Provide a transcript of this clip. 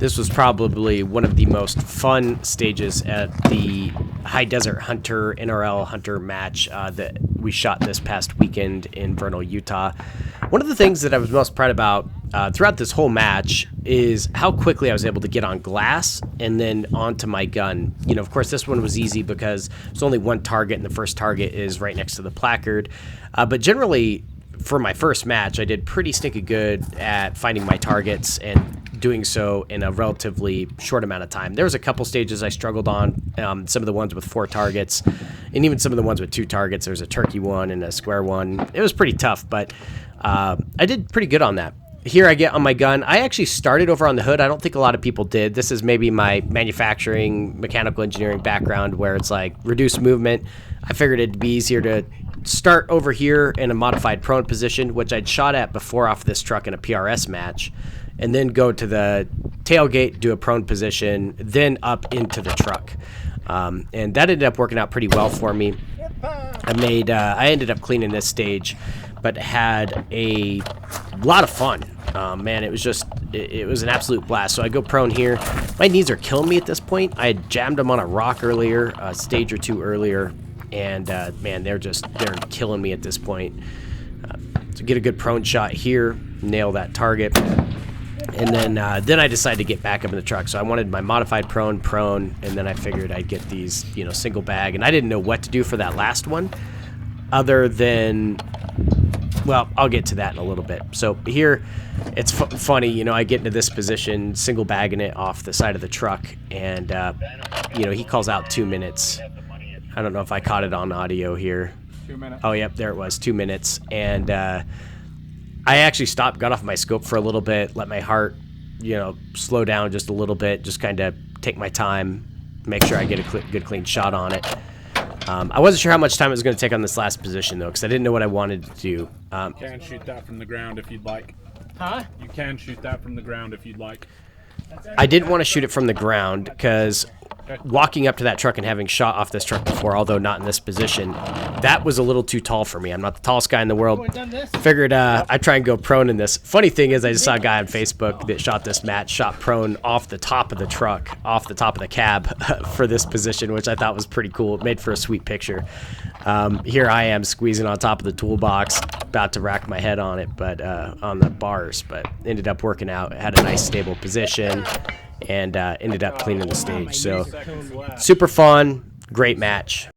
This was probably one of the most fun stages at the High Desert Hunter NRL Hunter match that we shot this past weekend in Vernal, Utah. One of the things that I was most proud about throughout this whole match is how quickly I was able to get on glass and then onto my gun. You know, of course, this one was easy because there's only one target, and the first target is right next to the placard. But generally, for my first match, I did pretty stinky good at finding my targets and doing so in a relatively short amount of time. There was a couple stages I struggled on, some of the ones with 4 targets, and even some of the ones with 2 targets. There was a turkey one and a square one. It was pretty tough, but I did pretty good on that. Here I get on my gun. I actually started over on the hood. I don't think a lot of people did. This is maybe my manufacturing, mechanical engineering background where it's like reduced movement. I figured it'd be easier to start over here in a modified prone position, which I'd shot at before off this truck in a PRS match, and then go to the tailgate, do a prone position, then up into the truck. And that ended up working out pretty well for me. I ended up cleaning this stage, but had a lot of fun. Man, it was just, it was an absolute blast. So I go prone here. My knees are killing me at this point. I had jammed them on a rock earlier, a stage or two earlier, and man, they're killing me at this point. So get a good prone shot here, nail that target. And then I decided to get back up in the truck. So I wanted my modified prone, and then I figured I'd get these, single bag. And I didn't know what to do for that last one other than, well, I'll get to that in a little bit. So here, it's funny, I get into this position, single bagging it off the side of the truck, and, he calls out 2 minutes. I don't know if I caught it on audio here. 2 minutes. Oh, yep, there it was, 2 minutes. And I actually stopped, got off my scope for a little bit, let my heart, slow down just a little bit, just kind of take my time, make sure I get a good, clean shot on it. I wasn't sure how much time it was going to take on this last position, though, because I didn't know what I wanted to do. You can shoot that from the ground if you'd like. Huh? You can shoot that from the ground if you'd like. I didn't want to shoot it from the ground because walking up to that truck and having shot off this truck before, although not in this position, that was a little too tall for me. I'm not the tallest guy in the world. Figured I'd try and go prone in this. Funny thing is, I just saw a guy on Facebook that shot this match, shot prone off the top of the truck, off the top of the cab for this position, which I thought was pretty cool. It made for a sweet picture. Here I am squeezing on top of the toolbox, about to rack my head on it, but on the bars, but ended up working out. It had a nice stable position, and ended up cleaning the stage. So super fun, great match.